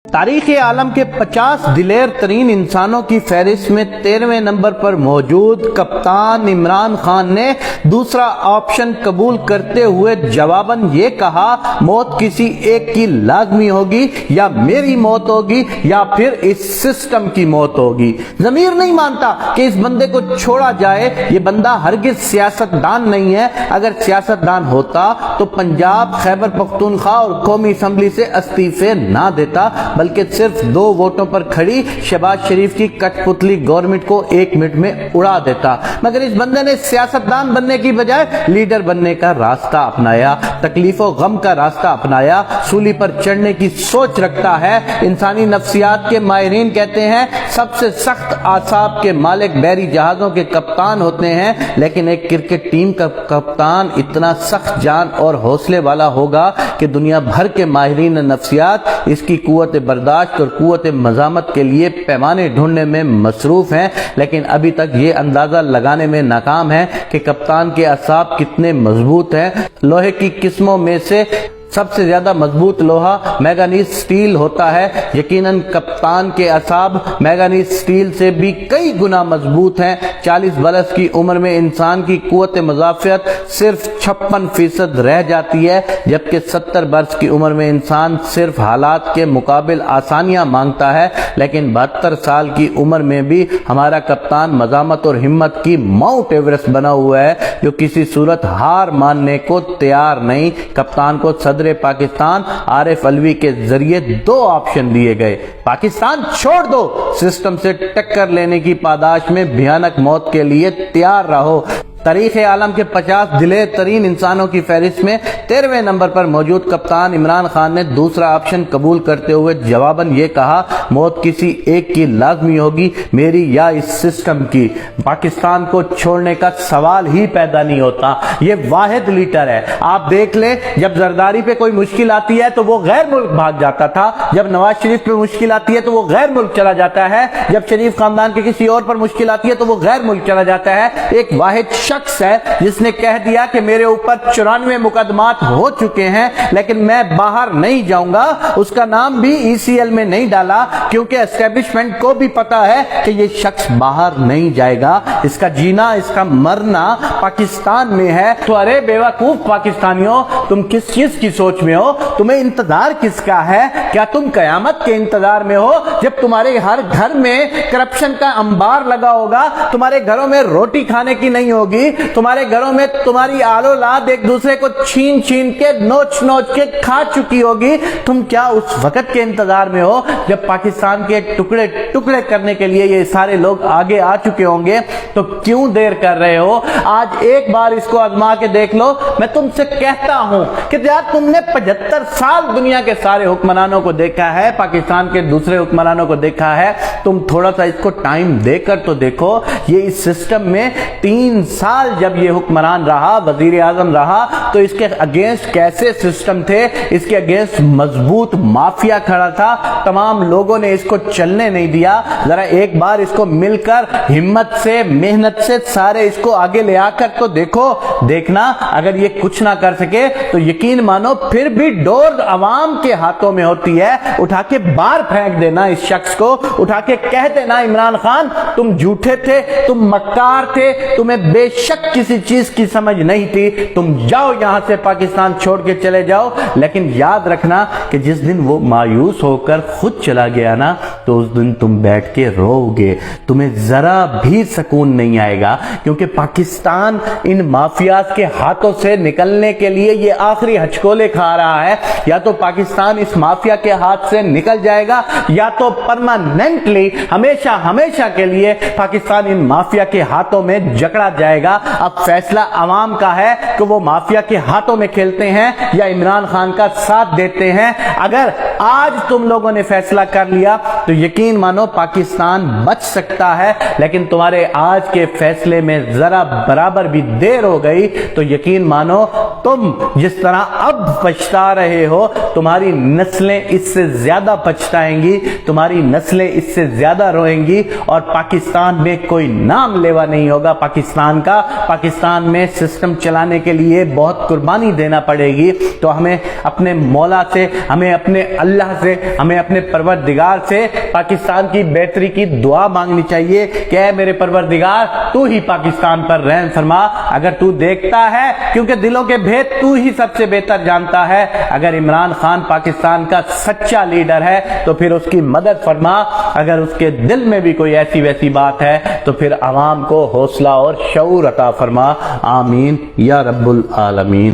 تاریخ عالم کے 50 دلیر ترین انسانوں کی فہرست میں 13ویں نمبر پر موجود کپتان عمران خان نے دوسرا آپشن قبول کرتے ہوئے جواباً یہ کہا، موت کسی ایک کی لازمی ہوگی، یا میری موت ہوگی یا پھر اس سسٹم کی موت ہوگی۔ ضمیر نہیں مانتا کہ اس بندے کو چھوڑا جائے۔ یہ بندہ ہرگز سیاستدان نہیں ہے۔ اگر سیاستدان ہوتا تو پنجاب، خیبر پختونخوا اور قومی اسمبلی سے استعفے نہ دیتا، بلکہ صرف 2 ووٹوں پر کھڑی شہباز شریف کی کٹ پتلی گورنمنٹ کو 1 منٹ میں اڑا دیتا۔ مگر اس بندے نے سیاستدان بننے کی بجائے لیڈر بننے کا راستہ اپنایا، تکلیف و غم کا راستہ اپنایا، سولی پر چڑھنے کی سوچ رکھتا ہے۔ انسانی نفسیات کے ماہرین کہتے ہیں سب سے سخت اعصاب کے مالک بحری جہازوں کے کپتان ہوتے ہیں، لیکن ایک کرکٹ ٹیم کا کپتان اتنا سخت جان اور حوصلے والا ہوگا کہ دنیا بھر کے ماہرین نفسیات اس کی قوت برداشت اور قوت مزاحمت کے لیے پیمانے ڈھونڈنے میں مصروف ہیں، لیکن ابھی تک یہ اندازہ لگانے میں ناکام ہے کہ کپتان کے اعصاب کتنے مضبوط ہیں۔ لوہے کی قسموں میں سے سب سے زیادہ مضبوط لوہا مینگنیز سٹیل ہوتا ہے۔ یقیناً کپتان کے اعصاب مینگنیز سٹیل سے بھی کئی گنا مضبوط ہیں۔ 40 برس کی عمر میں انسان کی قوت مدافعت صرف 56% رہ جاتی ہے، جبکہ 70 برس کی عمر میں انسان صرف حالات کے مقابل آسانیاں مانگتا ہے، لیکن 72 سال کی عمر میں بھی ہمارا کپتان مزاحمت اور ہمت کی ماؤنٹ ایورسٹ بنا ہوا ہے، جو کسی صورت ہار ماننے کو تیار نہیں۔ کپتان کو صدر پاکستان عارف علوی کے ذریعے 2 آپشن دیے گئے: پاکستان چھوڑ دو، سسٹم سے ٹکر لینے کی پاداش میں بھیانک موت کے لیے تیار رہو۔ تاریخ عالم کے 50 دلیر ترین انسانوں کی فہرست میں 13ویں نمبر پر موجود کپتان عمران خان نے دوسرا آپشن قبول کرتے ہوئے جواباً یہ کہا، موت کسی ایک کی لازمی ہوگی، میری یا اس سسٹم کی۔ پاکستان کو چھوڑنے کا سوال ہی پیدا نہیں ہوتا۔ یہ واحد لیڈر ہے۔ آپ دیکھ لیں، جب زرداری پہ کوئی مشکل آتی ہے تو وہ غیر ملک بھاگ جاتا تھا، جب نواز شریف پہ مشکل آتی ہے تو وہ غیر ملک چلا جاتا ہے، جب شریف خاندان کے کسی اور پر مشکل آتی ہے تو وہ غیر ملک چلا جاتا ہے۔ ایک واحد شخص ہے جس نے کہہ دیا کہ میرے اوپر 94 مقدمات ہو چکے ہیں لیکن میں باہر نہیں جاؤں گا۔ اس کا نام بھی ECL میں نہیں ڈالا کیونکہ اسٹیبلشمنٹ کو بھی پتا ہے کہ یہ شخص باہر نہیں جائے گا، اس کا جینا اس کا مرنا پاکستان میں ہے۔ تو ارے بیوقوف پاکستانیوں، تم کس چیز کی سوچ میں ہو؟ تمہیں انتظار کس کا ہے؟ کیا تم قیامت کے انتظار میں ہو جب تمہارے ہر گھر میں کرپشن کا انبار لگا ہوگا، تمہارے گھروں میں روٹی کھانے کی نہیں ہوگی، تمہارے گھروں میں تمہاری آل اولاد ایک دوسرے کو چھین چھین کے نوچ نوچ کے کھا چکی ہوگی؟ تم کیا اس وقت کے انتظار میں ہو جب پاکستان کے ٹکڑے ٹکڑے کرنے کے لیے یہ سارے لوگ آگے آ چکے ہوں گے؟ تو کیوں دیر کر رہے ہو؟ آج ایک بار اس کو آزما کے دیکھ لو۔ میں تم سے کہتا ہوں کہ یار تم نے 75 سال دنیا کے سارے حکمرانوں کو دیکھا ہے، پاکستان کے دوسرے حکمرانوں کو دیکھا ہے، تم تھوڑا سا اس کو ٹائم دے کر تو دیکھو۔ یہ اس سسٹم میں 3 سال جب یہ حکمران رہا، وزیر اعظم رہا، تو اس کے اگینسٹ کیسے سسٹم تھے؟ اس کے اگینسٹ مضبوط مافیا کھڑا تھا، تمام لوگوں نے اس کو چلنے نہیں دیا۔ ذرا ایک بار اس کو مل کر ہمت سے محنت سے سارے اس کو آگے لے آ کر تو دیکھو۔ دیکھنا اگر یہ کچھ نہ کر سکے تو یقین مانو پھر بھی ڈور عوام کے ہاتھوں میں ہوتی ہے۔ اٹھا کے باہر پھینک دینا اس شخص کو، اٹھا کے کہہ دینا عمران خان تم جھوٹے تھے، تم مکار تھے، تمہیں بے شک کسی چیز کی سمجھ نہیں تھی، تم جاؤ یہاں سے، پاکستان چھوڑ کے چلے جاؤ۔ لیکن یاد رکھنا کہ جس دن وہ مایوس ہو کر خود چلا گیا نا، تو اس دن تم بیٹھ کے رو گے، تمہیں ذرا بھی سکون نہیں آئے گا، کیونکہ پاکستان ان مافیاز کے ہاتھوں سے نکلنے کے لیے یہ آخری ہچکولے کھا رہا ہے۔ یا تو پاکستان اس مافیا کے ہاتھ سے نکل جائے گا، یا تو پرماننٹلی ہمیشہ ہمیشہ کے لیے پاکستان ان مافیا کے ہاتھوں میں جکڑا جائے گا۔ اب فیصلہ عوام کا ہے کہ وہ مافیا کے ہاتھوں میں کھیلتے ہیں یا عمران خان کا ساتھ دیتے ہیں۔ اگر آج تم لوگوں نے فیصلہ کر لیا تو یقین مانو پاکستان بچ سکتا ہے، لیکن تمہارے آج کے فیصلے میں ذرا برابر بھی دیر ہو گئی تو یقین مانو تم جس طرح اب پچھتا رہے ہو تمہاری نسلیں اس سے زیادہ پچھتائیں گی، تمہاری نسلیں اس سے زیادہ روئیں گی، اور پاکستان میں کوئی نام لیوا نہیں ہوگا پاکستان کا۔ پاکستان میں سسٹم چلانے کے لیے بہت قربانی دینا پڑے گی۔ تو ہمیں اپنے مولا سے، ہمیں اپنے اللہ سے، ہمیں اپنے پروردگار سے پاکستان کی بہتری کی دعا مانگنی چاہیے کہ اے میرے پروردگار تو ہی پاکستان پر رحم فرما۔ اگر تو دیکھتا ہے، کیونکہ دلوں کے بھید تو ہی سب سے بہتر جانتا ہے، اگر عمران خان پاکستان کا سچا لیڈر ہے تو پھر اس کی مدد فرما، اگر اس کے دل میں بھی کوئی ایسی ویسی بات ہے تو پھر عوام کو حوصلہ اور شعور عطا فرما۔ آمین یا رب العالمین۔